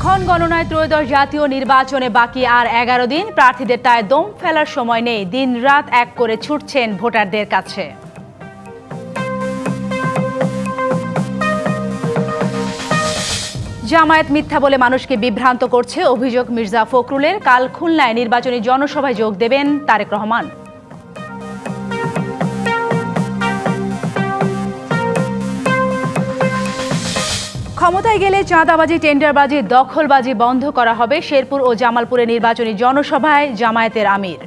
ক্ষণ গণনায় ত্রয়োদশ জাতীয় নির্বাচনে বাকি আর 11 দিন। প্রার্থীদের তাই দম ফেলার সময় নেই। দিনরাত এক করে ছুটছেন ভোটারদের কাছে। জামায়াত মিথ্যা বলে মানুষকে বিভ্রান্ত করছে, অভিযোগ মির্জা ফখরুলের। কাল খুলনায় নির্বাচনী জনসভায় যোগ দেবেন তারেক রহমান। ক্ষমতায় গেলে চাঁদাবাজি, টেন্ডারবাজি, দখলবাজি বন্ধ করা হবে। শেরপুর ও জামালপুরে নির্বাচনী জনসভায় জামায়াতের আমির।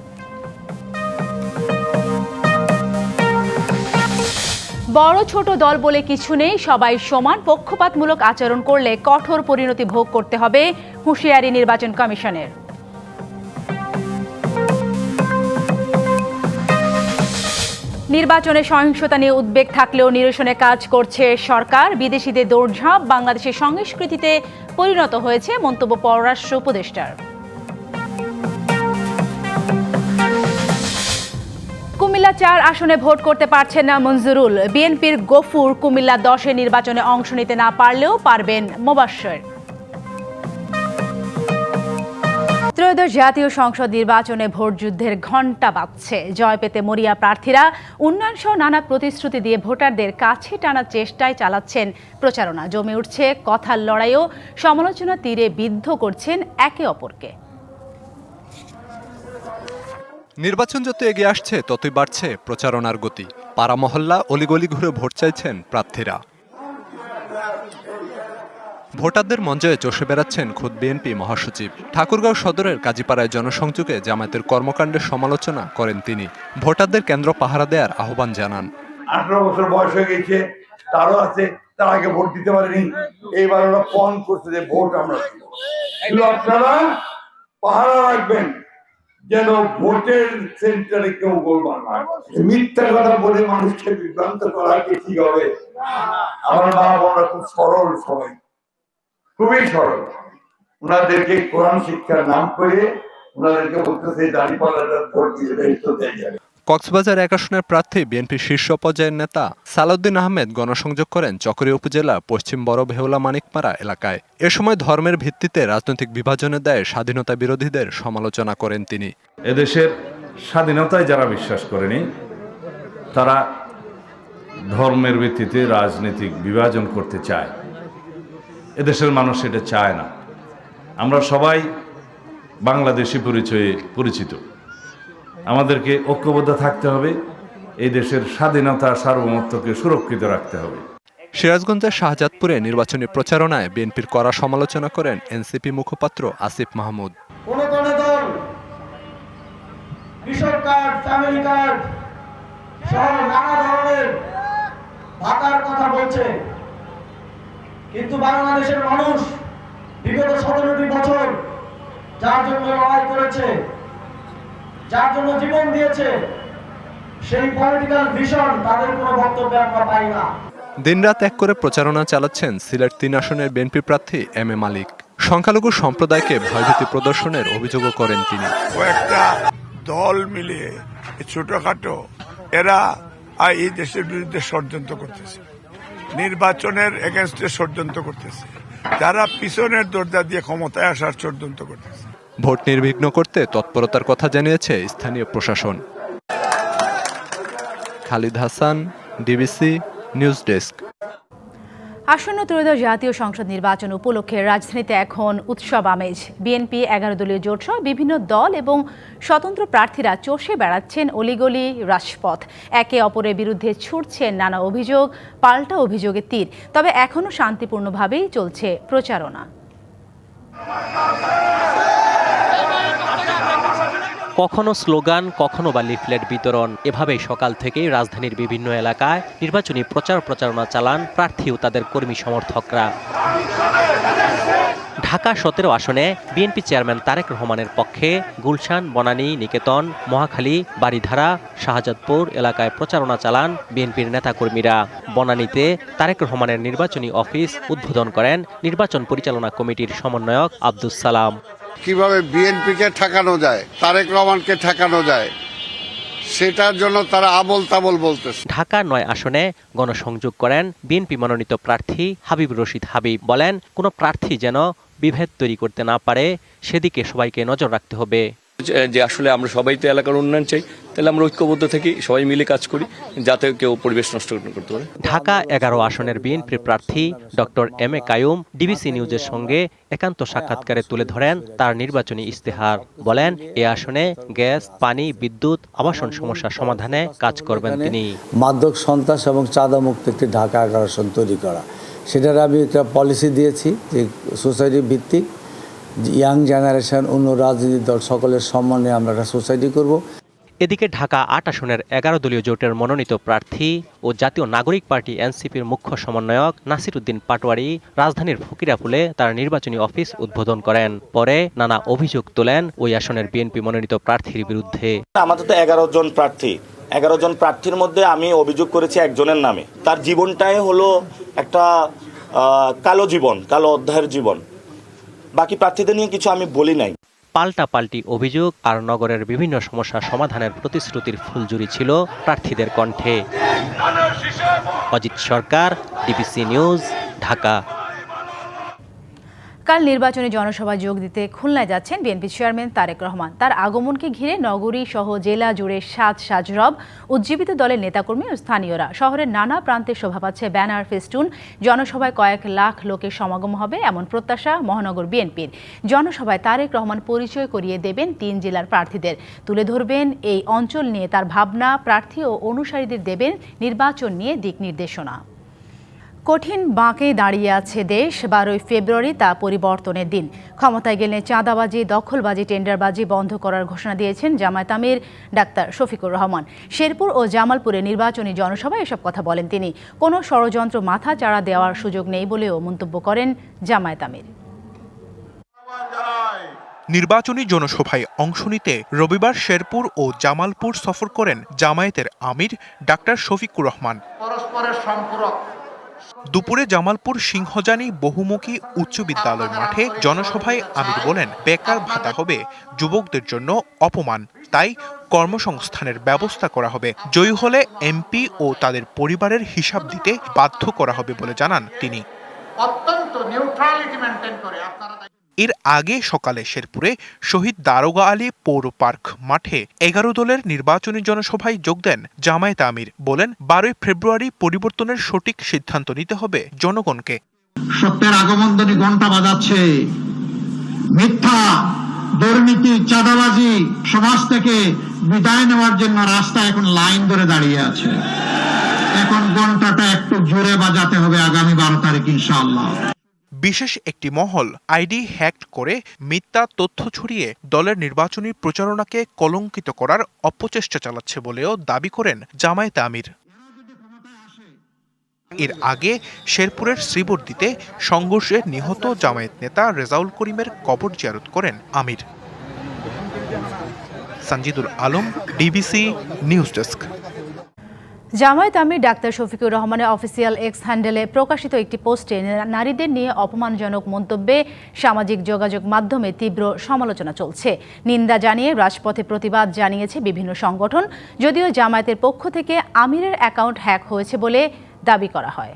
বড় ছোট দল বলে কিছু নেই, সবাই সমান। পক্ষপাতমূলক আচরণ করলে কঠোর পরিণতি ভোগ করতে হবে, হুঁশিয়ারি নির্বাচন কমিশনের। নির্বাচনে সহিংসতা নিয়ে উদ্বেগ থাকলেও নিরসনে কাজ করছে সরকার। বিদেশিদের দৌড়ঝাঁপ বাংলাদেশের সংস্কৃতিতে পরিণত হয়েছে, মন্তব্য পররাষ্ট্র উপদেষ্টার। কুমিল্লা 4 আসনে ভোট করতে পারছেন না মঞ্জুরুল। বিএনপির গফুর কুমিল্লা 10-এ নির্বাচনে অংশ নিতে না পারলেও পারবেন মোবাশ্বের। ত্রয়োদশ জাতীয় সংসদ নির্বাচনে ভোটযুদ্ধের ঘণ্টা বাজছে। জয় পেতে মরিয়া প্রার্থীরা উন্নয়ন সহ নানা প্রতিশ্রুতি দিয়ে ভোটারদের কাছে টানার চেষ্টায় চালাচ্ছেন প্রচারণা। জমে উঠছে কথার লড়াইও, সমালোচনা তীরে বিদ্ধ করছেন একে অপরকে। নির্বাচন যত এগিয়ে আসছে ততই বাড়ছে প্রচারণার গতি। পাড়া মহল্লা অলিগলি ঘুরে ভোট চাইছেন প্রার্থীরা। ভোটারদের মঞ্চে চষে বেড়াচ্ছেন খোদ বিএনপি মহাসচিব। ঠাকুরগাঁও সদরের কাজীপাড়ায় জনসংযোগে জামায়াতের কর্মকাণ্ডের সমালোচনা করেন তিনি। ভোটারদের কেন্দ্র পাহারা দেওয়ার আহ্বান জানান। 18 বছর বয়স হয়ে গেছে, তারও আছে, তার আগে ভোট দিতে পারেনি। এইবার ওরা পণ করছে যে ভোট আমরা দিব। আপনারা পাহারা রাখবেন যেন ভোটের সেন্টারে কেউ গোলমাল না করে। মিথ্যা কথা বলে মানুষকে বিভ্রান্ত করা কি ঠিক হবে? আমার মা বোনরা খুব সরল, সবাই খুবই সরল। ওনাদেরকে কোরআন শিক্ষার নাম করে ওনাদেরকে বলতেছে দাঁড়িপাল্লাটা ভোট দিয়ে দায়িত্ব দেয় যাবে। কক্সবাজার 1 আসনের প্রার্থী বিএনপির শীর্ষ পর্যায়ের নেতা সালাউদ্দিন আহমেদ গণসংযোগ করেন চকরিয়া উপজেলা পশ্চিম বড় ভেওলা মানিকপাড়া এলাকায়। এ সময় ধর্মের ভিত্তিতে রাজনৈতিক বিভাজনের দায়ে স্বাধীনতা বিরোধীদের সমালোচনা করেন তিনি। এদেশের স্বাধীনতায় যারা বিশ্বাস করেনি তারা ধর্মের ভিত্তিতে রাজনৈতিক বিভাজন করতে চায়। এদেশের মানুষ এটা চায় না। আমরা সবাই বাংলাদেশি পরিচয়ে পরিচিত। আমাদেরকে ঐক্যবদ্ধ থাকতে হবে, এই দেশের স্বাধীনতা সার্বভৌমত্বকে সুরক্ষিত রাখতে হবে। সিরাজগঞ্জের শাহজাদপুরে নির্বাচনী প্রচারণায় বিএনপির কড়া সমালোচনা করেন এনসিপি মুখপাত্র আসিফ মাহমুদ। কোন কোন দল কৃষক কার্ড, ফ্যামিলি কার্ড সহ নানা ধরনের ভাতার কথা বলছে, কিন্তু বাংলাদেশের মানুষ বিগত 17টি বছর যার জন্য লড়াই করেছে, যার জন্য জীবন দিয়েছে, সেই পলিটিক্যাল ভিশন তাদের কোনো বক্তব্যে আমরা পাই না। দিনরাত এক করে প্রচারণা চালাচ্ছেন সিলেট 3 আসনের বিএনপি প্রার্থী এম এ মালিক। সংখ্যালঘু সম্প্রদায়কে ভয়ভীতি প্রদর্শনের অভিযোগও করেন তিনি। কয়েকটা দল মিলে ছোটখাটো এরা এই দেশের বিরুদ্ধে ষড়যন্ত্র করতেছে, নির্বাচনের এগেনস্টে ষড়যন্ত্র করতেছে, যারা পিছনের দরজা দিয়ে ক্ষমতায় আসার ষড়যন্ত্র করতেছে। ভোট নির্বিঘ্ন করতে তৎপরতার কথা জানিয়েছে স্থানীয় প্রশাসন। Khalid Hasan, DBC news desk. আসন্ন ত্রয়োদশ জাতীয় সংসদ নির্বাচন উপলক্ষে রাজধানীতে এখন উৎসব আমেজ। বিএনপি 11 দলীয় জোট সহ বিভিন্ন দল এবং স্বতন্ত্র প্রার্থীরা চষে বেড়াচ্ছেন অলিগলি রাজপথ। একে অপরের বিরুদ্ধে ছুটছেন নানা অভিযোগ, পাল্টা অভিযোগের তীর। তবে এখনও শান্তিপূর্ণভাবেই চলছে প্রচারণা। কখনো স্লোগান, কখনো বা লিফলেট বিতরণ, এভাবেই সকাল থেকেই রাজধানীর বিভিন্ন এলাকায় নির্বাচনী প্রচারণা চালান প্রার্থী ও তাদের কর্মী সমর্থকরা। ঢাকা 17 আসনে বিএনপি চেয়ারম্যান তারেক রহমানের পক্ষে গুলশান, বনানী, নিকেতন, মহাখালী, বারিধারা, শাহজাদপুর এলাকায় প্রচারণা চালান বিএনপির নেতাকর্মীরা। বনানীতে তারেক রহমানের নির্বাচনী অফিস উদ্বোধন করেন নির্বাচন পরিচালনা কমিটির সমন্বয়ক আব্দুস সালাম। কিভাবে বিএনপিকে ঠেকানো যায়, তারেক রহমানকে ঠেকানো যায়, সেটার জন্য তারা আবল তাবল বলতেছে। ঢাকা ৯ আসনে গণসংযোগ করেন বিএনপি মনোনীত প্রার্থী হাবিব রশিদ হাবিব। বলেন, কোনো প্রার্থী যেন বিভেদ তৈরি করতে না পারে সেদিকে সবাইকে নজর রাখতে হবে। যে আসলে আমরা সবাই তো এলাকার উন্নয়ন চাই, তাহলে আমরা ঐক্যবদ্ধ থেকে সবাই মিলে কাজ করি যাতে কেউ পরিবেশ নষ্ট করতে পারে। ঢাকা ১১ আসনের বিএনপি প্রার্থী doctor M A Qayyum DBC নিউজের সঙ্গে একান্ত সাক্ষাৎকারে তুলে ধরেন তার নির্বাচনী ইস্তেহার। বলেন, এ আসনে গ্যাস, পানি, বিদ্যুৎ, আবাসন সমস্যা সমাধানে কাজ করবেন তিনি। মাদক, সন্ত্রাস এবং চাঁদা মুক্ত একটি ঢাকা ১১ আসন তৈরি করা, সেটার আমি একটা পলিসি দিয়েছি যে সোসাইটি ভিত্তিক ইয়াং জেনারেশন, অন্য রাজনৈতিক দল সকলের সম্মানে আমরা একটা সোসাইটি করব। এদিকে ঢাকা ৮ আসনের ১১ দলীয় জোটের মনোনীত প্রার্থী ও জাতীয় নাগরিক পার্টি এনসিপির মুখ্য সমন্বয়ক নাসির উদ্দিন পাটোয়ারি রাজধানীর ফকিরাপুলে তার নির্বাচনী অফিস উদ্বোধন করেন। পরে নানা অভিযোগ তোলেন ওই আসনের বিএনপি মনোনীত প্রার্থীর বিরুদ্ধে। আমাদের তো ১১ জন প্রার্থী, ১১ জন প্রার্থীর মধ্যে আমি অভিযোগ করেছি একজনের নামে। তার জীবনটাই হলো একটা কালো জীবন, কালো অধ্যায়ের জীবন। বাকি প্রার্থীদের নিয়ে কিছু আমি বলি নাই। পাল্টাপাল্টি অভিযোগ আর নগরের বিভিন্ন সমস্যা সমাধানের প্রতিশ্রুতির ফুলঝুরি ছিল প্রার্থীদের কণ্ঠে। অজিত সরকার, ডিবিসি নিউজ, ঢাকা। কাল নির্বাচনী জনসভায় যোগ দিতে খুলনায় যাচ্ছেন বিএনপি চেয়ারম্যান তারেক রহমান। তার আগমনকে ঘিরে নগরী সহ জেলা জুড়ে সাজরব, উজ্জীবিত দলের নেতাকর্মী ও স্থানীয়রা। শহরের নানা প্রান্তে শোভা পাচ্ছে ব্যানার, ফেস্টুন। জনসভায় কয়েক লাখ লোকের সমাগম হবে এমন প্রত্যাশা মহানগর বিএনপির। জনসভায় তারেক রহমান পরিচয় করিয়ে দেবেন ৩ জেলার প্রার্থীদের, তুলে ধরবেন এই অঞ্চল নিয়ে তার ভাবনা, প্রার্থী ও অনুসারীদের দেবেন নির্বাচন নিয়ে দিক নির্দেশনা। কঠিন বাঁকে দাঁড়িয়ে আছে দেশ। ১২ ফেব্রুয়ারি তা পরিবর্তনের দিন। ক্ষমতায় গেলে চাঁদাবাজি, দখলবাজি, টেন্ডারবাজি বন্ধ করার ঘোষণা দিয়েছেন জামায়াত আমির ডাক্তার শফিকুর রহমান। শেরপুর ও জামালপুরে নির্বাচনী জনসভায় এসব কথা বলেন তিনি। কোনো ষড়যন্ত্র মাথা চাড়া দেওয়ার সুযোগ নেই বলেও মন্তব্য করেন জামায়াত আমির। নির্বাচনী জনসভায় অংশ নিতে রবিবার শেরপুর ও জামালপুর সফর করেন জামায়াতের আমির ডাক্তার শফিকুর রহমান। পরস্পরের সম্পর্ক। দুপুরে জামালপুর সিংহজানি বহুমুখী উচ্চ বিদ্যালয় মাঠে জনসভায় আমির বলেন, বেকার ভাতা হবে যুবকদের জন্য অপমান, তাই কর্মসংস্থানের ব্যবস্থা করা হবে। জয়ী হলে এমপি ও তাদের পরিবারের হিসাব দিতে বাধ্য করা হবে বলে জানান তিনি। অত্যন্ত নিউট্রালিটি মেইনটেইন করে আপনারা। এর আগে সকালে শেরপুরে শহীদ দারোগা আলী পৌর পার্ক মাঠে ১১ দলের নির্বাচনী জনসভায় যোগ দেন জামায়াত আমির। বলেন, ১২ ফেব্রুয়ারি পরিবর্তনের সঠিক সিদ্ধান্ত নিতে হবে জনগণকে। সত্যের আগমনধ্বনি ঘন্টা বাজাচ্ছে। মিথ্যা, দুর্নীতি, চাঁদাবাজি সমাজ থেকে বিদায় নেওয়ার জন্য রাস্তা এখন লাইন ধরে দাঁড়িয়ে আছে। এখন ঘন্টাটা একটু জোরে বাজাতে হবে আগামী ১২ তারিখ ইনশাআল্লাহ। বিশেষ একটি মহল আইডি হ্যাক করে মিথ্যা তথ্য ছড়িয়ে দলের নির্বাচনী প্রচারণাকে কলঙ্কিত করার অপচেষ্টা চালাচ্ছে বলেও দাবি করেন জামায়াত আমির। এর আগে শেরপুরের শ্রীবর্দীতে সংঘর্ষে নিহত জামায়াত নেতা রেজাউল করিমের কবর জিয়ারত করেন আমির। Sanjidul Alam, DBC news desk. Jamaat আমির ডাক্তার শফিকুর রহমানের অফিসিয়াল এক্স হ্যান্ডেলে প্রকাশিত একটি পোস্টে নারীদের নিয়ে অপমানজনক মন্তব্যে সামাজিক যোগাযোগ মাধ্যমে তীব্র সমালোচনা চলছে। নিন্দা জানিয়ে রাজপথে প্রতিবাদ জানিয়েছে বিভিন্ন সংগঠন। যদিও জামায়াতের পক্ষ থেকে আমিরের অ্যাকাউন্ট হ্যাক হয়েছে বলে দাবি করা হয়।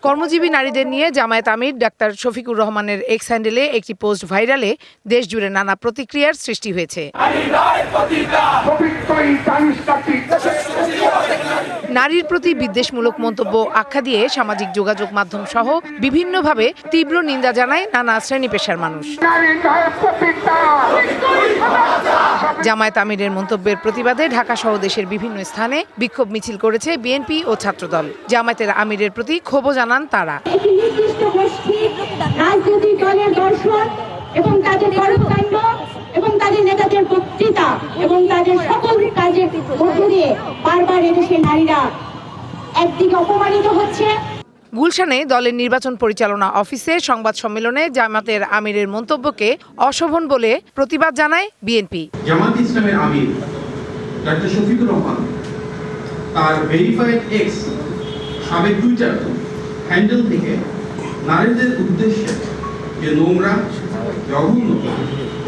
কর্মজীবী নারীদের নিয়ে জামায়াত আমির ডাক্তার শফিকুর রহমানের এক্স হ্যান্ডেলে একটি পোস্ট ভাইরালে দেশ জুড়ে নানা প্রতিক্রিয়ার সৃষ্টি হয়েছে। নারীর প্রতি বিদ্বেষমূলক মন্তব্য আখ্যা দিয়ে সামাজিক যোগাযোগ মাধ্যম সহ বিভিন্নভাবে তীব্র নিন্দা জানায় নানা শ্রেণী পেশার মানুষ। জামায়াত আমিরের মন্তব্যের প্রতিবাদে ঢাকা সহ দেশের বিভিন্ন স্থানে বিক্ষোভ মিছিল করেছে বিএনপি ও ছাত্রদল। জামায়াতের আমিরের প্রতি ক্ষোভও জানান তারা। এবং তাদের কর্মকাণ্ড এবং তাদের নেতাদের বক্তৃতা এবং তাদের সকল কাজের মধ্য দিয়ে বারবার এদেশের নারীরা একদিকে অপমানিত হচ্ছে। গুলশানে দলের নির্বাচন পরিচালনা অফিসে সংবাদ সম্মেলনে জামায়াতের আমিরের মন্তব্যকে অশোভন বলে প্রতিবাদ জানায় বিএনপি। জামায়াত ইসলামের আমির ডাক্তার শফিকুর রহমান তার ভেরিফাইড এক্স সাবেক টুইটার হ্যান্ডেল থেকে নারীদের উদ্দেশ্যে যে নোংরা জঘন্য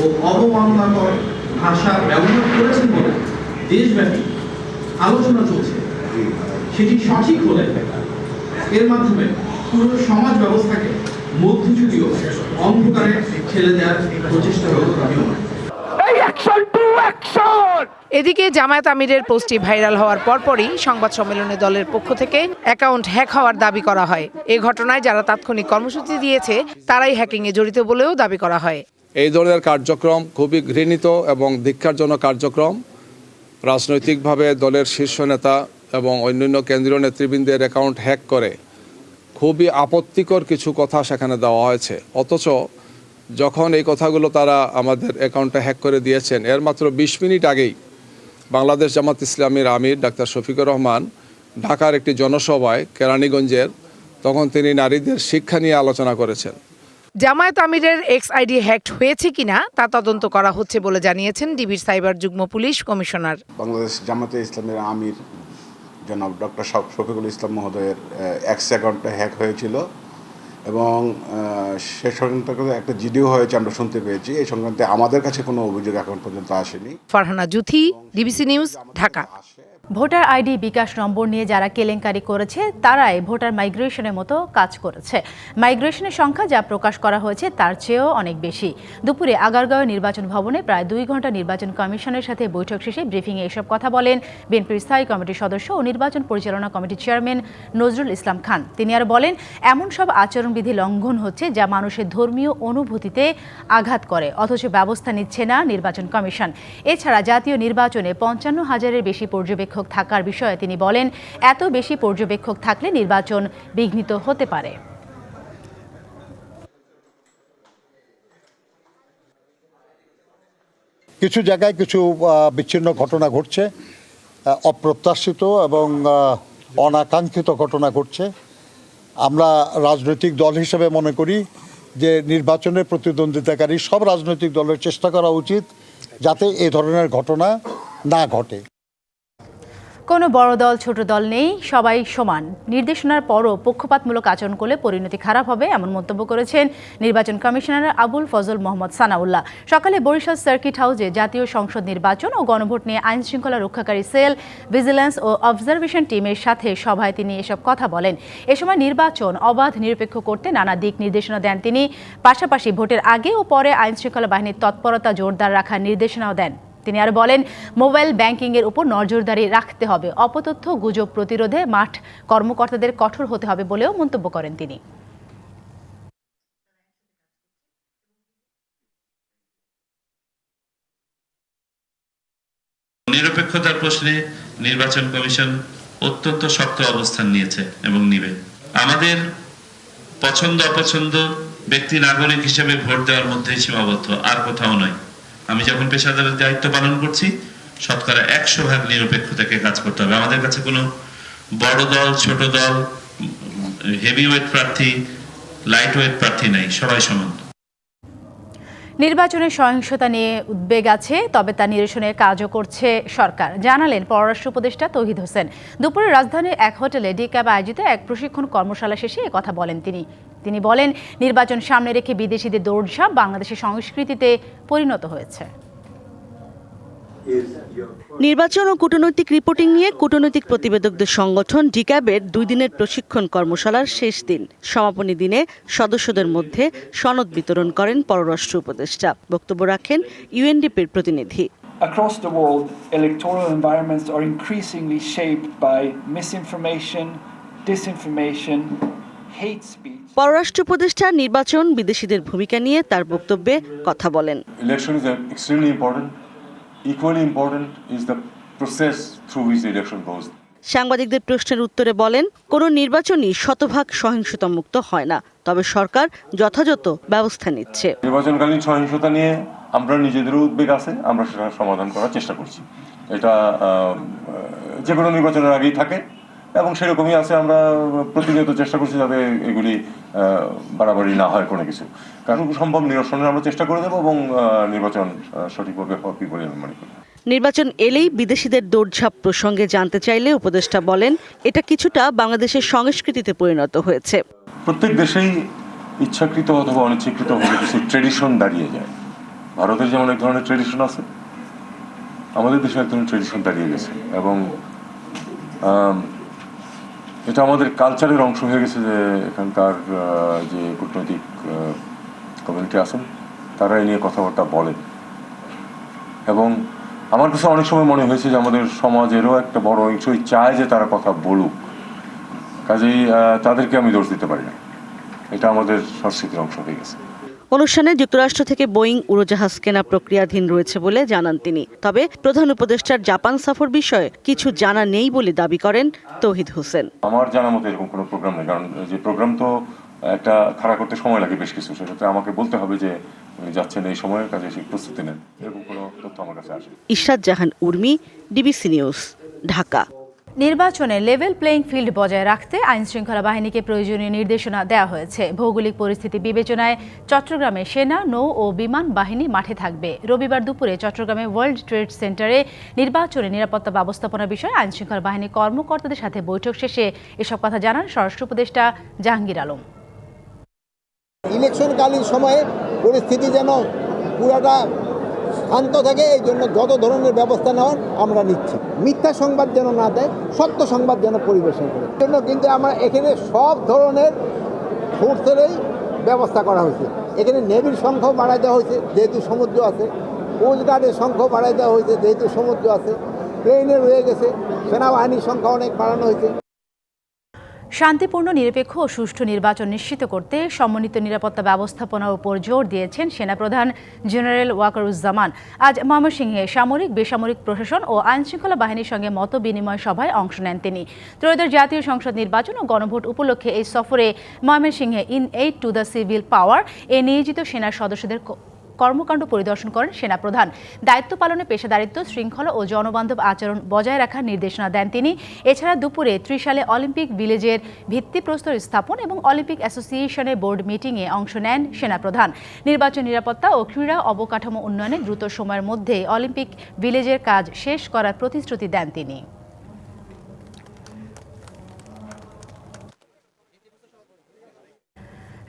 ও অবমাননাকর ভাষা ব্যবহার করেছেন বলে দেশব্যাপী আলোচনা চলছে, সেটি সঠিক হলে এর মাধ্যমে পুরো সমাজ ব্যবস্থাকে মধ্যযুগীয় অন্ধকারে ঠেলে দেওয়ার প্রচেষ্টা হল। এদিকে জামায়াত আমিরের পোস্টটি ভাইরাল হওয়ার পরপরই সংবাদ সম্মেলনে দলের পক্ষ থেকে অ্যাকাউন্ট হ্যাক হওয়ার দাবি করা হয়। এই ঘটনায় যারা তাৎক্ষণিক কর্মসূচি দিয়েছে তারাই হ্যাকিংয়ে জড়িত বলেও দাবি করা হয়। এই ধরনের কার্যক্রম খুবই ঘৃণিত এবং ধিক্কারজনক কার্যক্রম। রাজনৈতিকভাবে দলের শীর্ষ নেতা এবং অন্যান্য কেন্দ্রীয় নেতৃবৃন্দের অ্যাকাউন্ট হ্যাক করে খুবই আপত্তিকর কিছু কথা সেখানে দেওয়া হয়েছে। অথচ যখন এই কথাগুলো তারা আমাদের অ্যাকাউন্টে হ্যাক করে দিয়েছেন, এর মাত্র 20 মিনিট আগেই বাংলাদেশ জামাত ইসলামীর আমির ডাক্তার শফিকুর রহমান ঢাকার একটি জনসভায় কেরানীগঞ্জের, তখন তিনি নারীদের শিক্ষা নিয়ে আলোচনা করেছেন। জামায়াত আমিরের এক্স আইডি হ্যাকড হয়েছে কিনা তা তদন্ত করা হচ্ছে বলে জানিয়েছেন ডিবির সাইবার যুগ্ম পুলিশ কমিশনার। বাংলাদেশ জামাতে ইসলামের আমির জনাব ডক্টর শফিকুল ইসলাম মহোদয়ের এক্স অ্যাকাউন্টটা হ্যাক হয়েছিল এবং সে সংক্রান্ত একটা জিডিও হয়েছে, আমরা শুনতে পেয়েছি। এই সংক্রান্তে আমাদের কাছে কোনো অভিযোগ এখন পর্যন্ত আসেনি। Farhana Juthi, DBC news, Dhaka. Voter ID bKash number নিয়ে যারা কেলেঙ্কারি করেছে তারাই ভোটার মাইগ্রেশনের মতো কাজ করেছে। মাইগ্রেশনের সংখ্যা যা প্রকাশ করা হয়েছে তার চেয়েও অনেক বেশি। দুপুরে আগারগাঁও নির্বাচন ভবনে প্রায় 2 ঘন্টা নির্বাচন কমিশনের সাথে বৈঠক শেষে ব্রিফিংয়ে এসব কথা বলেন বিএনপির স্থায়ী কমিটির সদস্য ও নির্বাচন পরিচালনা কমিটির চেয়ারম্যান নজরুল ইসলাম খান। তিনি আর বলেন, এমন সব আচরণবিধি লঙ্ঘন হচ্ছে যা মানুষের ধর্মীয় অনুভূতিতে আঘাত করে, অথচ ব্যবস্থা নিচ্ছে না নির্বাচন কমিশন। এছাড়া জাতীয় নির্বাচনে 55,000-এর বেশি পর্যবেক্ষক থাকার বিষয়ে তিনি বলেন, এত বেশি পর্যবেক্ষক থাকলে নির্বাচন বিঘ্নিত হতে পারে। কিছু জায়গায় কিছু বিচ্ছিন্ন ঘটনা ঘটছে, অপ্রত্যাশিত এবং অনাকাঙ্ক্ষিত ঘটনা ঘটছে। আমরা রাজনৈতিক দল হিসেবে মনে করি যে নির্বাচনে প্রতিদ্বন্দ্বিতাকারী সব রাজনৈতিক দলের চেষ্টা করা উচিত যাতে এ ধরনের ঘটনা না ঘটে। কোনো বড় দল ছোট দল নেই, সবাই সমান। নির্দেশনার পরও পক্ষপাতমূলক আচরণ করলে পরিণতি খারাপ হবে, এমন মন্তব্য করেছেন নির্বাচন কমিশনার আবুল ফজল মোহাম্মদ সানাউল্লাহ। সকালে বরিশাল সার্কিট হাউসে জাতীয় সংসদ নির্বাচন ও গণভোট নিয়ে আইন শৃঙ্খলা রক্ষাকারী সেল, ভিজিল্যান্স ও অবজারভেশন টিমের সাথে সভায় তিনি এসব কথা বলেন। এ সময় নির্বাচন অবাধ নিরপেক্ষ করতে নানা দিক নির্দেশনা দেন তিনি। পাশাপাশি ভোটের আগে ও পরে আইন শৃঙ্খলা বাহিনীর তৎপরতা জোরদার রাখার নির্দেশনাও দেন। তিনি আর বলেন, মোবাইল ব্যাংকিংয়ের উপর নজরদারি রাখতে হবে, অপতথ্য গুজব প্রতিরোধে মাঠ কর্মকর্তাদের কঠোর হতে হবে বলেও মন্তব্য করেন তিনি। নিরপেক্ষতার প্রশ্নে নির্বাচন কমিশন অত্যন্ত শক্ত অবস্থান নিয়েছে এবং নিবে। আমাদের পছন্দ অপছন্দ ব্যক্তি নাগরিক হিসেবে ভোট দেওয়ার মধ্যে সীমাবদ্ধ, আর কোথাও নয়। আমি যখন পেশাদারের দায়িত্ব পালন করছি, শতকরা 100% নিরপেক্ষতাকে কাজ করতে হবে। আমাদের কাছে কোনো বড় দল, ছোট দল, হেভিওয়েট প্রার্থী, লাইট ওয়েট প্রার্থী নাই, সবাই সমান। নির্বাচনের সহিংসতা নিয়ে উদ্বেগ আছে, তবে তা নিরসনে কাজও করছে সরকার, জানালেন পররাষ্ট্র উপদেষ্টা তৌহিদ হোসেন। দুপুরে রাজধানীর এক হোটেলে ডিক্যাব আয়োজিত এক প্রশিক্ষণ কর্মশালা শেষে কথা বলেন তিনি বলেন, নির্বাচন সামনে রেখে বিদেশিদের দৌড়ঝাঁপ বাংলাদেশের সংস্কৃতিতে পরিণত হয়েছে। নির্বাচন ও কূটনৈতিক রিপোর্টিং নিয়ে কূটনৈতিক প্রতিবেদকদের সংগঠন ডিক্যাবের 2 দিনের প্রশিক্ষণ কর্মশালার শেষ দিন সমাপনী দিনে সদস্যদের মধ্যে সনদ বিতরণ করেন পররাষ্ট্র উপদেষ্টা। বক্তব্য রাখেন ইউএনডিপির প্রতিনিধি। Across the world, electoral environments are increasingly shaped by misinformation, disinformation, hate speech. পররাষ্ট্র উপদেষ্টা নির্বাচন বিদেশিদের ভূমিকা নিয়ে তার বক্তব্যে কথা বলেন। Election is extremely important. Equally important is the process through which the election goes. সাংবাদিকদের প্রশ্নের উত্তরে বলেন, কোনো নির্বাচনই শতভাগ সহিংসতা মুক্ত হয় না, তবে সরকার যথাযথ ব্যবস্থা নিচ্ছে। নির্বাচনকালীন সহিংসতা নিয়ে আমরা নিজেদেরও উদ্বেগ আছে, আমরা সেটা সমাধান করার চেষ্টা করছি। এটা যে কোনো নির্বাচনের আগেই থাকে এবং সেরকমই আছে। আমরা প্রতিনিয়ত চেষ্টা করছি যাতে এগুলি বাড়াবাড়ি না হয় কোনো কিছু, কারণ সম্ভব নিরসনের আমরা চেষ্টা করে দেবো এবং নির্বাচন সঠিকভাবে হবে বলে আমি মনে করি। নির্বাচন এলেই বিদেশিদের দৌড়ঝাঁপ প্রসঙ্গে জানতে চাইলে উপদেষ্টা বলেন, এটা কিছুটা বাংলাদেশের সংস্কৃতিতে পরিণত হয়েছে। প্রত্যেক দেশেই ইচ্ছাকৃত অথবা অনিচ্ছাকৃতভাবে কিছু ট্রেডিশন দাঁড়িয়ে যায়। ভারতের যেমন এক ধরনের ট্রেডিশন আছে, আমাদের দেশে এক ধরনের ট্রেডিশন দাঁড়িয়ে গেছে এবং এটা আমাদের কালচারের অংশ হয়ে গেছে যে এখানকার যে কূটনৈতিক কমিউনিটি আছেন তারা এই নিয়ে কথাবার্তা বলেন। এবং আমার কাছে অনেক সময় মনে হয়েছে যে আমাদের সমাজেরও একটা বড় অংশই চায় যে তারা কথা বলুক, কাজেই তাদেরকে আমি দোষ দিতে পারি না, এটা আমাদের সংস্কৃতির অংশ হয়ে গেছে। অনুষ্ঠানে যুক্তরাষ্ট্র থেকে বোয়িং উড়োজাহাজ কেনা প্রক্রিয়াধীন রয়েছে বলে জানান তিনি। তবে প্রধান উপদেষ্টার জাপান সফর বিষয়ে কিছু জানা নেই বলে দাবি করেন তৌহিদ হোসেন। আমার জানা মতো এরকম কোনো প্রোগ্রাম নেই, কারণ যে প্রোগ্রাম তো একটা খাড়া করতে সময় লাগে বেশ কিছু, সেক্ষেত্রে আমাকে বলতে হবে যে উনি যাচ্ছেন এই সময়ের কাজে সেই প্রস্তুতি নেন, এরকম কোনো তথ্য আমার কাছে আসে। ইশরাত জাহান উর্মি, ডিবিসি নিউজ, ঢাকা। নির্বাচনে লেভেল প্লেইং ফিল্ড বজায় রাখতে আইনশৃঙ্খলা বাহিনীকে প্রয়োজনীয় নির্দেশনা দেওয়া হয়েছে। ভৌগোলিক পরিস্থিতি বিবেচনায় চট্টগ্রামে সেনা, নৌ ও বিমান বাহিনী মাঠে থাকবে। রবিবার দুপুরে চট্টগ্রামে ওয়ার্ল্ড ট্রেড সেন্টারে নির্বাচনে নিরাপত্তা ব্যবস্থাপনা বিষয়ে আইনশৃঙ্খলা বাহিনী কর্মকর্তাদের সাথে বৈঠক শেষে এসব কথা জানান স্বরাষ্ট্র উপদেষ্টা জাহাঙ্গীর আলম। ইলেকশনকালীন সময়ে পরিস্থিতি যেন পুরাটা শান্ত থাকে, এই জন্য যত ধরনের ব্যবস্থা নেওয়ার আমরা নিচ্ছি। মিথ্যা সংবাদ যেন না দেয়, সত্য সংবাদ যেন পরিবেশন করে, এই জন্য কিন্তু আমরা এখানে সব ধরনের ফোর্সেরই ব্যবস্থা করা হয়েছে। এখানে নেভির সংখ্যাও বাড়াই দেওয়া হয়েছে যেহেতু সমুদ্র আছে, কোস্টগার্ডের সংখ্যাও বাড়াই দেওয়া হয়েছে যেহেতু সমুদ্র আছে, প্লেনে রয়ে গেছে, সেনাবাহিনীর সংখ্যা অনেক বাড়ানো হয়েছে। শান্তিপূর্ণ, নিরপেক্ষ ও সুষ্ঠু নির্বাচন নিশ্চিত করতে সমন্বিত নিরাপত্তা ব্যবস্থাপনার উপর জোর দিয়েছেন সেনাপ্রধান জেনারেল ওয়াকারুজ্জামান। আজ ময়মনসিংহে সামরিক, বেসামরিক প্রশাসন ও আইনশৃঙ্খলা বাহিনীর সঙ্গে মত বিনিময় সভায় অংশ নেন তিনি। ত্রয়োদশ জাতীয় সংসদ নির্বাচন ও গণভোট উপলক্ষে এই সফরে ময়মনসিংহে in aid to the civil power এ নিয়োজিত সেনার সদস্যদের কর্মকাণ্ড পরিদর্শন করেন সেনাপ্রধান। দায়িত্ব পালনে পেশাদারিত্ব, শৃঙ্খলা ও জনবান্ধব আচরণ বজায় রাখার নির্দেশনা দেন তিনি। এছাড়া দুপুরে ত্রিশালে অলিম্পিক ভিলেজের ভিত্তিপ্রস্তর স্থাপন এবং অলিম্পিক অ্যাসোসিয়েশনের বোর্ড মিটিংয়ে অংশ নেন সেনাপ্রধান। নির্বাচন নিরাপত্তা ও ক্রীড়া অবকাঠামো উন্নয়নে দ্রুত সময়ের মধ্যে অলিম্পিক ভিলেজের কাজ শেষ করার প্রতিশ্রুতি দেন তিনি।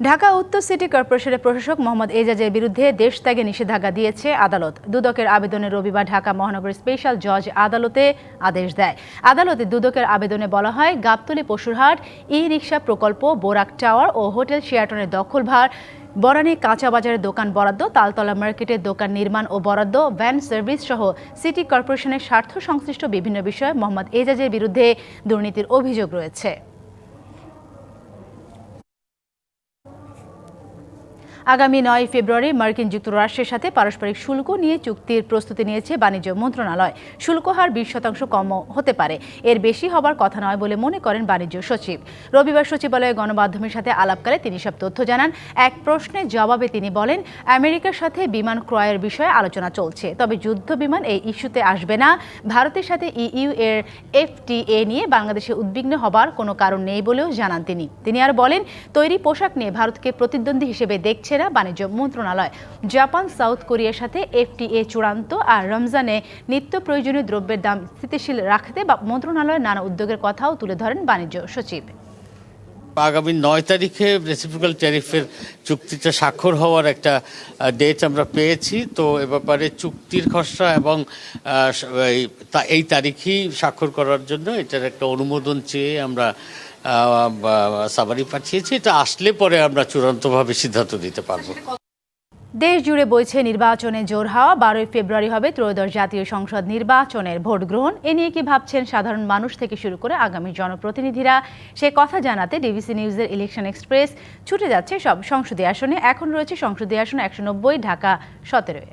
ঢাকা উত্তর সিটি কর্পোরেশনের প্রশাসক মোহাম্মদ এজাজের বিরুদ্ধে দেশত্যাগে নিষেধাজ্ঞা দিয়েছে আদালত। দুদকের আবেদনে রবিবার ঢাকা মহানগর স্পেশাল জজ আদালতে আদেশ দেয়। আদালতে দুদকের আবেদনে বলা হয়, গাবতলী পশুরহাট, ই রিকশা প্রকল্প, বোরাক টাওয়ার ও হোটেল শেয়াটনের দখলভার, বনানী কাঁচা বাজারের দোকান বরাদ্দ, তালতলা মার্কেটের দোকান নির্মাণ ও বরাদ্দ, ভ্যান সার্ভিস সহ সিটি কর্পোরেশনের স্বার্থ সংশ্লিষ্ট বিভিন্ন বিষয়ে মোহাম্মদ এজাজের বিরুদ্ধে দুর্নীতির অভিযোগ রয়েছে। আগামী 9 ফেব্রুয়ারি মার্কিন যুক্তরাষ্ট্রের সাথে পারস্পরিক শুল্ক নিয়ে চুক্তির প্রস্তুতি নিয়েছে বাণিজ্য মন্ত্রণালয়। শুল্ক হার 20% কম হতে পারে, এর বেশি হবার কথা নয় বলে মনে করেন বাণিজ্য সচিব। রবিবার সচিবালয়ে গণমাধ্যমের সাথে আলাপকালে তিনি সব তথ্য জানান। এক প্রশ্নের জবাবে তিনি বলেন, আমেরিকার সাথে বিমান ক্রয়ের বিষয়ে আলোচনা চলছে, তবে যুদ্ধ বিমান এই ইস্যুতে আসবে না। ভারতের সাথে ইইউ এর FTA নিয়ে বাংলাদেশে উদ্বিগ্ন হবার কোনো কারণ নেই বলেও জানান তিনি। তিনি আর বলেন, তৈরি পোশাক নিয়ে ভারতকে প্রতিদ্বন্দ্বী হিসেবে দেখছে না বাণিজ্য মন্ত্রণালয়। জাপান, সাউথ কোরিয়ার সাথে FTA চূড়ান্ত, আর রমজানে নিত্য প্রয়োজনীয় দ্রব্যের দাম স্থিতিশীল রাখতে মন্ত্রণালয়ের নানা উদ্যোগের কথাও তুলে ধরেন বাণিজ্য সচিব। আগামী 9 তারিখে রেসিপ্রোকাল ট্যারিফের চুক্তিতে স্বাক্ষর হওয়ার একটা ডেট আমরা পেয়েছি। তো এ ব্যাপারে চুক্তির খসড়া এবং এই তারিখেই স্বাক্ষর করার জন্য এটার একটা অনুমোদন চেয়ে আমরা সাভারি পাঠিয়েছি। এটা আসলে পরে আমরা চূড়ান্তভাবে সিদ্ধান্ত দিতে পারবো। দেশ জুড়ে বইছে নির্বাচনে জোর হাওয়া। 12 ফেব্রুয়ারি হবে ত্রয়োদশ জাতীয় সংসদ নির্বাচনের ভোট গ্রহণ। এ নিয়ে কি ভাবছেন সাধারণ মানুষ থেকে শুরু করে আগামী জনপ্রতিনিধিরা, সে কথা জানাতে ডিবিসি নিউজের ইলেকশন এক্সপ্রেস ছুটে যাচ্ছে সব সংসদীয় আসনে। এখন রয়েছে সংসদীয় আসন 190, ঢাকা 17।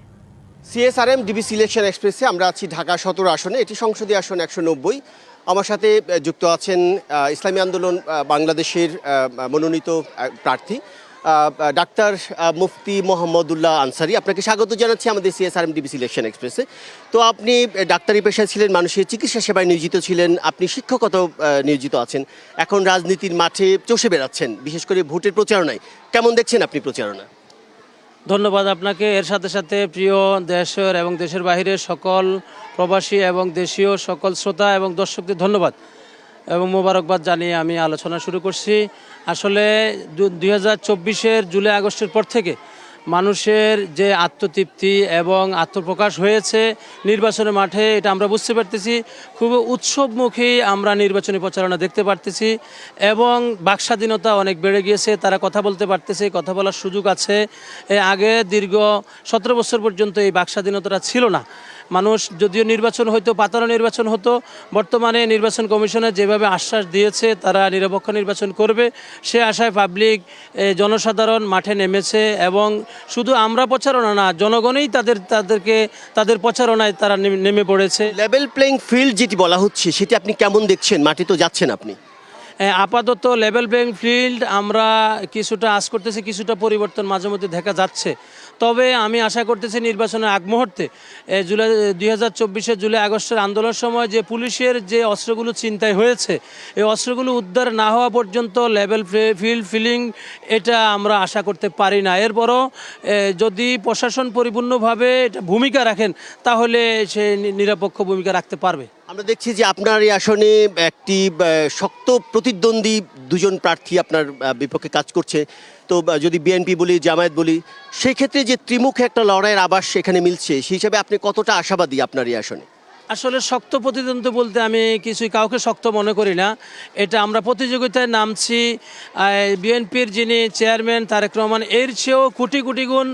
CSRM ডিবিসি ইলেকশন এক্সপ্রেসে আমরা আছি ঢাকা 17 আসনে। এটি সংসদীয় আসন 190। আমার সাথে যুক্ত আছেন ইসলামী আন্দোলন বাংলাদেশের মনোনীত প্রার্থী ডাক্তার মুফতি মোহাম্মদুল্লাহ আনসারী। আপনাকে স্বাগত জানাচ্ছি আমাদের CSRM ডিবিসি ইলেকশন এক্সপ্রেসে। তো আপনি ডাক্তারি পেশায় ছিলেন, মানুষের চিকিৎসা সেবায় নিয়োজিত ছিলেন, আপনি শিক্ষকতাও নিয়োজিত আছেন, এখন রাজনীতির মাঠে চষে বেড়াচ্ছেন, বিশেষ করে ভোটের প্রচারণায়। কেমন দেখছেন আপনি প্রচারণা? ধন্যবাদ আপনাকে। এর সাথে সাথে প্রিয় দেশের এবং দেশের বাহিরের সকল প্রবাসী এবং দেশীয় সকল শ্রোতা এবং দর্শকদের ধন্যবাদ। এবং মোবারকবাদ জানিয়ে আমি আলোচনা শুরু করছি। আসলে 2024-এর জুলাই আগস্টের পর থেকে মানুষের যে আত্মতৃপ্তি এবং আত্মপ্রকাশ হয়েছে নির্বাচনের মাঠে, এটা আমরা বুঝতে পারতেছি। খুব উৎসবমুখী আমরা নির্বাচনী প্রচারণা দেখতে পারতেছি এবং বাকস্বাধীনতা অনেক বেড়ে গিয়েছে। তারা কথা বলতে পারতেছে, কথা বলার সুযোগ আছে। আগে দীর্ঘ 17 বছর পর্যন্ত এই বাকস্বাধীনতাটা ছিল না। মানুষ যদিও নির্বাচন হয়তো পাতানো নির্বাচন হতো, বর্তমানে নির্বাচন কমিশনের যেভাবে আশ্বাস দিয়েছে তারা নিরপেক্ষ নির্বাচন করবে, সে আশায় পাবলিক জনসাধারণ মাঠে নেমেছে এবং শুধু আমরা প্রচারণা না, জনগণই তাদের প্রচারণায় তারা নেমে পড়েছে। লেভেল প্লেইং ফিল্ড যেটি বলা হচ্ছে সেটি আপনি কেমন দেখছেন? মাঠে তো যাচ্ছেন আপনি। আপাতত লেভেল প্লেইং ফিল্ড আমরা কিছুটা আশ করতেছি, কিছুটা পরিবর্তন মাঝে মধ্যে দেখা যাচ্ছে। তবে আমি আশা করতেছি নির্বাচনের আগ মুহূর্তে 2024-এর জুলাই আগস্টের আন্দোলনের সময় যে পুলিশের যে অস্ত্রগুলো ছিনতাই হয়েছে, এই অস্ত্রগুলো উদ্ধার না হওয়া পর্যন্ত লেভেল ফিল্ড ফিলিং এটা আমরা আশা করতে পারি না। এরপরও যদি প্রশাসন পরিপূর্ণভাবে এটা ভূমিকা রাখেন তাহলে সে নিরপেক্ষ ভূমিকা রাখতে পারবে। আমরা দেখছি যে আপনার এই আসনে একটি শক্ত প্রতিদ্বন্দ্বী দুজন প্রার্থী আপনার বিপক্ষে কাজ করছে। তো যদি বিএনপি বলি, জামায়াত বলি, সেই ক্ষেত্রে যে ত্রিমুখে একটা লড়াইয়ের আভাস সেখানে মিলছে, সেই হিসাবে আপনি কতটা আশাবাদী আপনার এই আসনে? আসলে শক্ত প্রতিদ্বন্দ্বী বলতে আমি কাউকে শক্ত মনে করি না। এটা আমরা প্রতিযোগিতায় নামছি। বিএনপির যিনি চেয়ারম্যান তারেক রহমান, এর চেয়েও কোটি কোটি গুণ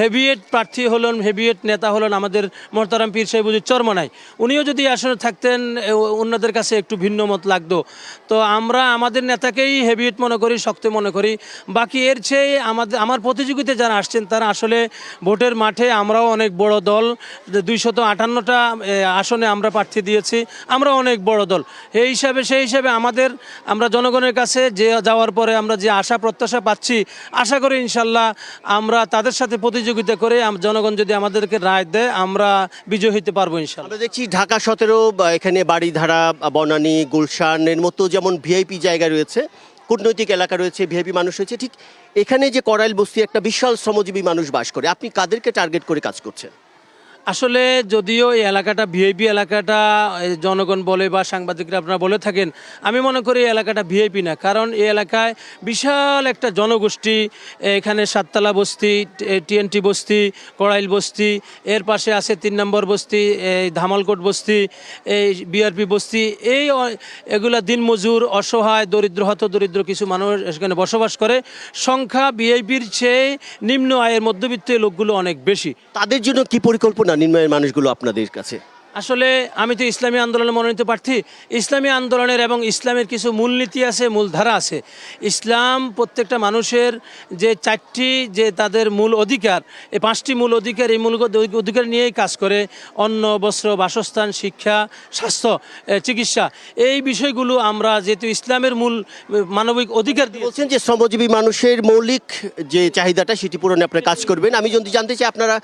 হেভিয়েট প্রার্থী হলেন, হেভিয়েট নেতা হলেন আমাদের মোহতারাম পীর সাহেব হুজুর চরমনাই। উনিও যদি আসনে থাকতেন অন্যদের কাছে একটু ভিন্ন মত লাগতো। তো আমরা আমাদের নেতাকেই হেভিয়েট মনে করি, শক্ত মনে করি। বাকি এর চেয়ে আমার প্রতিযোগিতায় যারা আসছেন তারা আসলে ভোটের মাঠে আমরাও অনেক বড় দল, 258টা আসনে আমরা প্রার্থী দিয়েছি, আমরা অনেক বড় দল। সেই হিসাবে আমরা জনগণের কাছে যে যাওয়ার পরে আমরা যে আশা প্রত্যাশা পাচ্ছি, আশা করি ইনশাল্লাহ আমরা তাদের সাথে প্রতিযোগিতা করে জনগণ যদি আমাদেরকে রায় দেয় আমরা বিজয় হতে পারবো ইনশাল্লাহ। আমরা দেখছি ঢাকা 17 এখানে বাড়িধারা, বনানী, গুলশানের মতো যেমন ভিআইপি জায়গা রয়েছে, কূটনৈতিক এলাকা রয়েছে, ভিআইপি মানুষ রয়েছে, ঠিক এখানে যে করাইল বস্তি একটা বিশাল শ্রমজীবী মানুষ বাস করে, আপনি কাদেরকে টার্গেট করে কাজ করছেন? আসলে যদিও এই এলাকাটা ভিআইপি এলাকাটা জনগণ বলে বা সাংবাদিকরা আপনারা বলে থাকেন, আমি মনে করি এই এলাকাটা ভিআইপি না। কারণ এই এলাকায় বিশাল একটা জনগোষ্ঠী, এখানে সাততলা বস্তি, টিএনটি বস্তি, কড়াইল বস্তি, এর পাশে আছে 3 নম্বর বস্তি, এই ধামালকোট বস্তি, এই বিআরপি বস্তি। এগুলা দিনমজুর, অসহায়, দরিদ্র কিছু মানুষ এখানে বসবাস করে। সংখ্যা ভিআইপির চেয়ে নিম্ন আয়ের মধ্যবিত্ত লোকগুলো অনেক বেশি। তাদের জন্য কি পরিকল্পনা নিম্ন আয়ের মানুষগুলো আপনাদের কাছে? আসলে আমি তো ইসলামী আন্দোলনের মনোনীত প্রার্থী। ইসলামী আন্দোলনের এবং ইসলামের কিছু মূলনীতি আছে, মূলধারা আছে। ইসলাম প্রত্যেকটা মানুষের যে 4টি যে তাদের মূল অধিকার, এই 5টি মূল অধিকার, এই মূল অধিকার নিয়েই কাজ করে। অন্ন, বস্ত্র, বাসস্থান, শিক্ষা, স্বাস্থ্য, চিকিৎসা, এই বিষয়গুলো আমরা যেহেতু ইসলামের মূল মানবিক অধিকার বলছেন যে শ্রমজীবী মানুষের মৌলিক যে চাহিদাটা সেটি পূরণে আপনারা কাজ করবেন। আমি যদি জানতে চাই আপনারা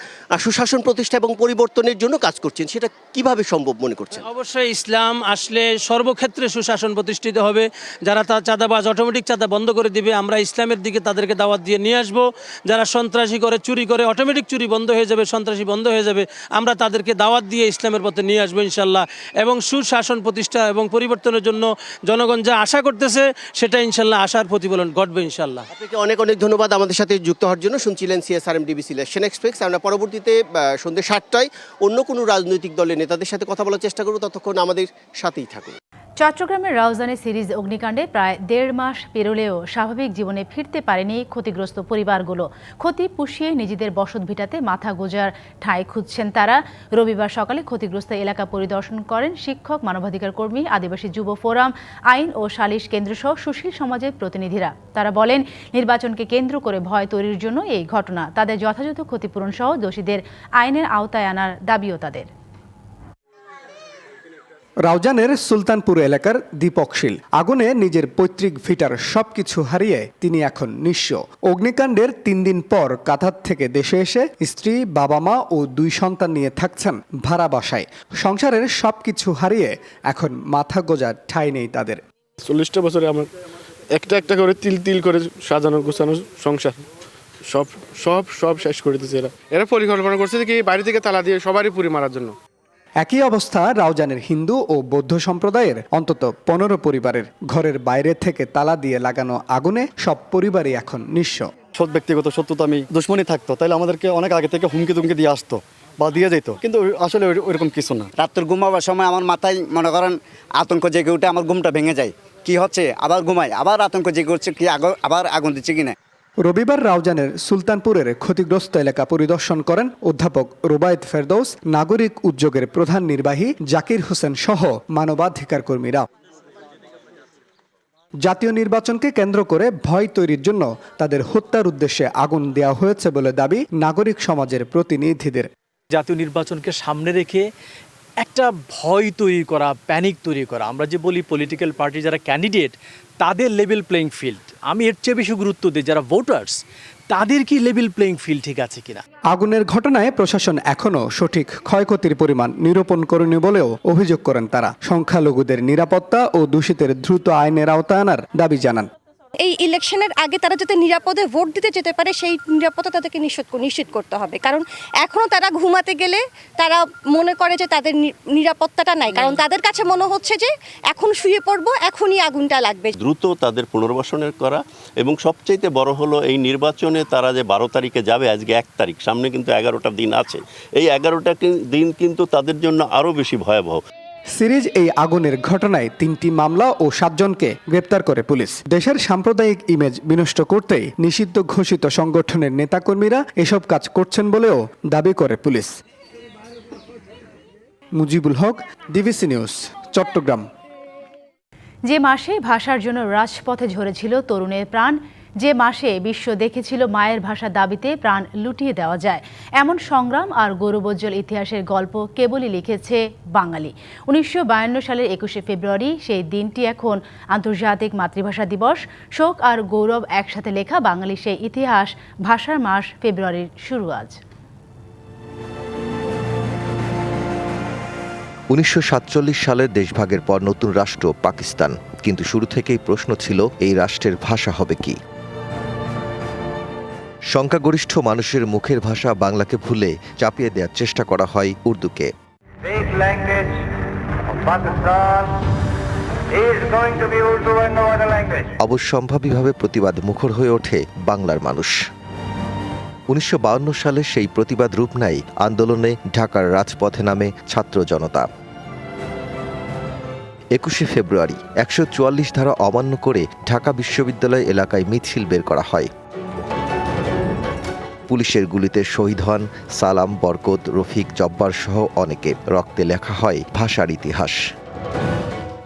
সুশাসন প্রতিষ্ঠা এবং পরিবর্তনের জন্য কাজ করছেন, সেটা কিভাবে সম্ভব মনে করছেন? অবশ্যই ইসলাম আসলে সর্বক্ষেত্রে সুশাসন প্রতিষ্ঠিত হবে। যারা চাঁদাবাজ অটোমেটিক চাঁদা বন্ধ করে দিবে, আমরা ইসলামের দিকে তাদেরকে দাওয়াত দিয়ে নিয়ে আসবো। যারা সন্ত্রাসী করে, চুরি করে, অটোমেটিক চুরি বন্ধ হয়ে যাবে, সন্ত্রাসী বন্ধ হয়ে যাবে। আমরা তাদেরকে দাওয়াত দিয়ে ইসলামের পথে নিয়ে আসবো ইনশাল্লাহ। এবং সুশাসন প্রতিষ্ঠা এবং পরিবর্তনের জন্য জনগণ যা আশা করতেছে সেটা ইনশাল্লাহ আশার প্রতিফলন ঘটবে ইনশাল্লাহ। আপনাকে অনেক ধন্যবাদ আমাদের সাথে যুক্ত হওয়ার জন্য। শুনছিলেন সিএসআরএম ডিবিসি ইলেকশন এক্সপ্রেস। আমরা পরবর্তীতে সন্ধ্যে 7টায় অন্য কোনো রাজনৈতিক দলের নেতাদের সাথে কথা বলার চেষ্টা করব। ততক্ষণ আমাদের সাথেই থাকুন। চট্টগ্রামের রাউজানে সিরিজ অগ্নিকাণ্ডে প্রায় 1.5 মাস পেরোলেও স্বাভাবিক জীবনে ফিরতে পারেনি ক্ষতিগ্রস্ত পরিবারগুলো। ক্ষতি পুষিয়ে নিজেদের বসতভিটাতে মাথা গোঁজার ঠাঁই খুঁজছেন তারা। রবিবার সকালে ক্ষতিগ্রস্ত এলাকা পরিদর্শন করেন শিক্ষক, মানবাধিকার কর্মী, আদিবাসী যুব ফোরাম, আইন ও সালিশ কেন্দ্রসহ সুশীল সমাজের প্রতিনিধিরা। তারা বলেন, নির্বাচনকে কেন্দ্র করে ভয় তৈরির জন্য এই ঘটনা। তাদের যথাযথ ক্ষতিপূরণ সহ দোষীদের আইনের আওতায় আনার দাবিও তাদের। রাউজানের সুলতানপুর এলাকার দীপক শীল আগুনে নিজের পৈতৃক ভিটার সবকিছু হারিয়ে তিনি এখন নিঃস্ব। অগ্নিকাণ্ডের 3 দিন পর কাতার থেকে দেশে এসে স্ত্রী, বাবা মা ও 2 সন্তান নিয়ে থাকছেন ভাড়া বাসায়। সংসারের সবকিছু হারিয়ে এখন মাথা গোঁজার ঠাঁই নেই তাদের। 40টা বছরে আমার একটা করে তিল করে সাজানো গোছানো সংসার সব শেষ করে দিয়েছে এরা পরিকল্পনা করছে কি বাড়ি থেকে তালা দিয়ে সবারই পুরি মারার জন্য। একই অবস্থা রাউজানের হিন্দু ও বৌদ্ধ সম্প্রদায়ের অন্তত 15 পরিবারের। ঘরের বাইরে থেকে তালা দিয়ে লাগানো আগুনে সব পরিবারই এখন নিঃস্ব। সৎ ব্যক্তিগত শত্রুতা আমি দুশ্মনী থাকতো তাহলে আমাদেরকে অনেক আগে থেকে হুমকি তুমকি দিয়ে আসতো বা দিয়ে যেত, কিন্তু আসলে ওইরকম কিছু না। রাত্রে ঘুমাবার সময় আমার মাথায় মনে করেন আতঙ্ক জেগে উঠে আমার ঘুমটা ভেঙে যায়, কি হচ্ছে, আবার ঘুমাই, আবার আতঙ্ক জেগে উঠছে, কি আবার আগুন দিচ্ছে কিনা। রবিবার রাউজানের সুলতানপুরের ক্ষতিগ্রস্ত এলাকা পরিদর্শন করেন অধ্যাপক রুবায়েত ফেরদৌস, নাগরিক উদ্যোগের প্রধান নির্বাহী জাকির হোসেন সহ মানবাধিকার কর্মীরা। জাতীয় নির্বাচনকে কেন্দ্র করে ভয় তৈরির জন্য তাদের হত্যার উদ্দেশ্যে আগুন দেওয়া হয়েছে বলে দাবি নাগরিক সমাজের প্রতিনিধিদের। জাতীয় নির্বাচনকে সামনে রেখে একটা ভয় তৈরি করা, প্যানিক তৈরি করা, আমরা যে বলি পলিটিক্যাল পার্টি যারা ক্যান্ডিডেট তাদের লেভেল প্লেইং ফিল্ড, আমি এর চেয়ে বেশি গুরুত্ব দিই যারা ভোটার্স তাদের কি লেভেল প্লেইং ফিল্ড ঠিক আছে কিনা। আগুনের ঘটনায় প্রশাসন এখনও সঠিক ক্ষয়ক্ষতির পরিমাণ নিরূপণ করেনি বলেও অভিযোগ করেন তারা। সংখ্যালঘুদের নিরাপত্তা ও দোষীদের দ্রুত আইনের আওতায় আনার দাবি জানান। এই ইলেকশনের আগে তারা যাতে নিরাপদে ভোট দিতে যেতে পারে সেই নিরাপত্তা তাদেরকে নিশ্চিত করতে হবে, কারণ এখনও তারা ঘুমাতে গেলে তারা মনে করে যে তাদের নিরাপত্তাটা নাই, কারণ তাদের কাছে মনে হচ্ছে যে এখন শুয়ে পড়বো, এখনই আগুনটা লাগবে। দ্রুত তাদের পুনর্বাসনের করা এবং সবচাইতে বড় হলো এই নির্বাচনে তারা যে 12 তারিখে যাবে, আজকে 1 তারিখ, সামনে কিন্তু 11টা দিন আছে, এই 11টা দিন কিন্তু তাদের জন্য আরও বেশি ভয়াবহ। সিরিজ এই আগুনের ঘটনায় 3টি মামলা ও 7 জনকে গ্রেপ্তার করে পুলিশ। দেশের সাম্প্রদায়িক ইমেজ বিনষ্ট করতেই নিষিদ্ধ ঘোষিত সংগঠনের নেতাকর্মীরা এসব কাজ করছেন বলেও দাবি করে police. Mujibul Haque, DBC news, Chittagong. যে মাসে ভাষার জন্য রাজপথে ঝরেছিল তরুণের প্রাণ, যে মাসে বিশ্ব দেখেছিল মায়ের ভাষা দাবিতে প্রাণ লুটিয়ে দেওয়া যায়, এমন সংগ্রাম আর গৌরবোজ্জ্বল ইতিহাসের গল্প কেবলই লিখেছে বাঙালি। 1952 সালের 21শে ফেব্রুয়ারি সেই দিনটি এখন আন্তর্জাতিক মাতৃভাষা দিবস। শোক আর গৌরব একসাথে লেখা বাঙালি সেই ইতিহাস। ভাষার মাস ফেব্রুয়ারির শুরু আজ। 1947 সালের দেশভাগের পর নতুন রাষ্ট্র পাকিস্তান, কিন্তু শুরু থেকেই প্রশ্ন ছিল এই রাষ্ট্রের ভাষা হবে কি। সংখ্যাগরিষ্ঠ মানুষের মুখের ভাষা বাংলাকে ভুলে চাপিয়ে দেওয়ার চেষ্টা করা হয় উর্দুকে। অবশ্যম্ভাবীভাবে প্রতিবাদ মুখর হয়ে ওঠে বাংলার মানুষ। 1952 সালে সেই প্রতিবাদ রূপ নেয় আন্দোলনে ঢাকার রাজপথে নামে ছাত্র জনতা। 21শে ফেব্রুয়ারি 144 ধারা অমান্য করে ঢাকা বিশ্ববিদ্যালয় এলাকায় মিছিল বের করা হয়। পুলিশের গুলিতে শহীদ হন সালাম, বরকত, রফিক, জব্বার সহ অনেকে। রক্তে লেখা হয় ভাষার ইতিহাস।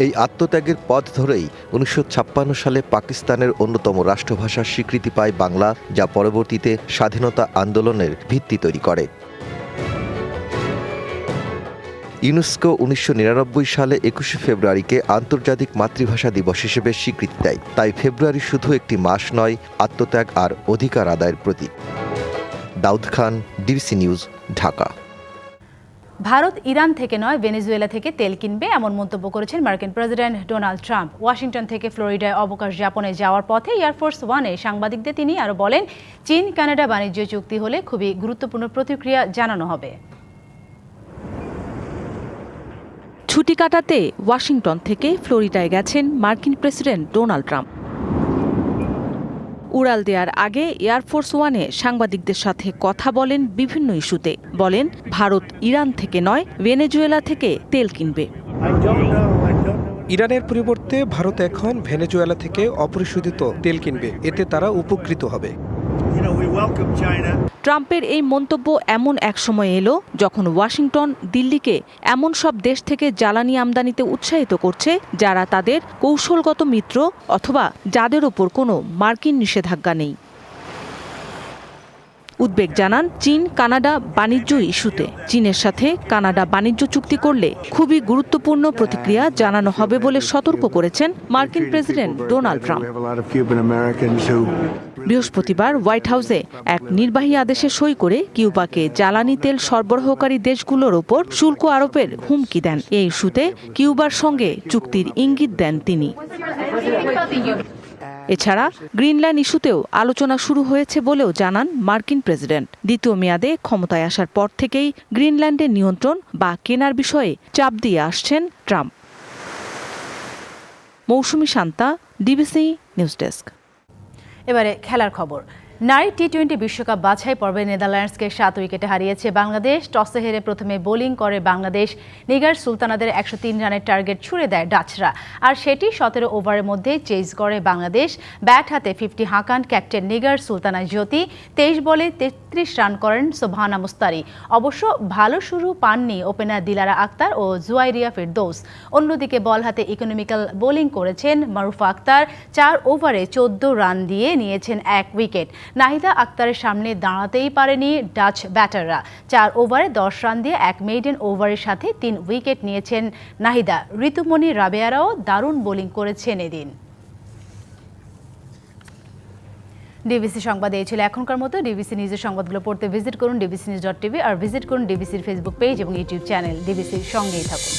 এই আত্মত্যাগের পথ ধরেই 1956 সালে পাকিস্তানের অন্যতম রাষ্ট্রভাষার স্বীকৃতি পায় বাংলা, যা পরবর্তীতে স্বাধীনতা আন্দোলনের ভিত্তি তৈরি করে। ইউনেস্কো 1999 সালে 21শে ফেব্রুয়ারিকে আন্তর্জাতিক মাতৃভাষা দিবস হিসেবে স্বীকৃতি দেয়। তাই ফেব্রুয়ারি শুধু একটি মাস নয়, আত্মত্যাগ আর অধিকার আদায়ের প্রতীক। Daud Khan, DBC news, Dhaka. Bharat Iran থেকে নয়, ভেনেজুয়েলা থেকে তেল কিনবে, এমন মন্তব্য করেছেন মার্কিন প্রেসিডেন্ট ডোনাল্ড ট্রাম্প। ওয়াশিংটন থেকে ফ্লোরিডায় অবকাশ যাপনে যাওয়ার পথে এয়ারফোর্স ওয়ানে সাংবাদিকদের তিনি আরও বলেন, চীন কানাডা বাণিজ্য চুক্তি হলে খুবই গুরুত্বপূর্ণ প্রতিক্রিয়া জানানো হবে। ছুটি কাটাতে ওয়াশিংটন থেকে ফ্লোরিডায় গেছেন মার্কিন প্রেসিডেন্ট ডোনাল্ড ট্রাম্প। উড়াল দেওয়ার আগে এয়ারফোর্স ওয়ানে সাংবাদিকদের সাথে কথা বলেন বিভিন্ন ইস্যুতে। বলেন, ভারত ইরান থেকে নয়, ভেনেজুয়েলা থেকে তেল কিনবে। ইরানের পরিবর্তে ভারত এখন ভেনেজুয়েলা থেকে অপরিশোধিত তেল কিনবে, এতে তারা উপকৃত হবে। ট্রাম্পের এই মন্তব্য এমন এক সময় এলো যখন ওয়াশিংটন দিল্লিকে এমন সব দেশ থেকে জ্বালানি আমদানিতে উৎসাহিত করছে যারা তাদের কৌশলগত মিত্র অথবা যাদের ওপর কোনো মার্কিন নিষেধাজ্ঞা নেই। উদ্বেগ জানান চীন কানাডা বাণিজ্য ইস্যুতে। চীনের সাথে কানাডা বাণিজ্য চুক্তি করলে খুবই গুরুত্বপূর্ণ প্রতিক্রিয়া জানানো হবে বলে সতর্ক করেছেন মার্কিন প্রেসিডেন্ট ডোনাল্ড ট্রাম্প। বৃহস্পতিবার হোয়াইট হাউসে এক নির্বাহী আদেশে সই করে কিউবাকে জ্বালানি তেল সরবরাহকারী দেশগুলোর ওপর শুল্ক আরোপের হুমকি দেন। এই ইস্যুতে কিউবার সঙ্গে চুক্তির ইঙ্গিত দেন তিনি। এছাড়া গ্রিনল্যান্ড ইস্যুতেও আলোচনা শুরু হয়েছে বলেও জানান মার্কিন প্রেসিডেন্ট। দ্বিতীয় মেয়াদে ক্ষমতায় আসার পর থেকেই গ্রিনল্যান্ডের নিয়ন্ত্রণ বা কেনার বিষয়ে চাপ দিয়ে আসছেন ট্রাম্প। মৌসুমী শান্তা, ডিবিসি নিউজ ডেস্ক। এবারে খেলার খবর। নারী টি-20 বিশ্বকাপ বাছাই পর্বে নেদারল্যান্ডসকে 7 উইকেটে হারিয়েছে বাংলাদেশ। টসে হেরে প্রথমে বোলিং করে বাংলাদেশ। নিগার সুলতানাদের 103 রানের টার্গেট ছুড়ে দেয় ডাচরা, আর সেটি 17 ওভারের মধ্যে চেজ করে বাংলাদেশ। ব্যাট হাতে 50 হাঁকান ক্যাপ্টেন নিগার সুলতানা জ্যোতি। 23 বলে 33 রান করেন সোবহানা মুস্তারি। অবশ্য ভালো শুরু পাননি ওপেনার দিলারা আক্তার ও জুয়াইরিয়া ফেরদৌস। অন্যদিকে বল হাতে ইকোনমিক্যাল বোলিং করেছেন মারুফা আক্তার। 4 ওভারে 14 রান দিয়ে নিয়েছেন 1 উইকেট। নাহিদা আক্তারের সামনে দাঁড়াতেই পারেনি ডাচ ব্যাটাররা। 4 ওভারে 10 রান দিয়ে 1 মেইডেন ওভারের সাথে 3 উইকেট নিয়েছেন নাহিদা। ঋতুমণি রাবেয়ারাও দারুণ বোলিং করেছেন এদিন। ডিবিসি সংবাদ এই ছিল এখনকার মতো। ডিবিসি নিউজের সংবাদগুলো পড়তে ভিজিট করুন dbcnews.tv আর ভিজিট করুন ডিবিসির ফেসবুক পেজ এবং ইউটিউব চ্যানেল। ডিবিসির সঙ্গেই থাকুন।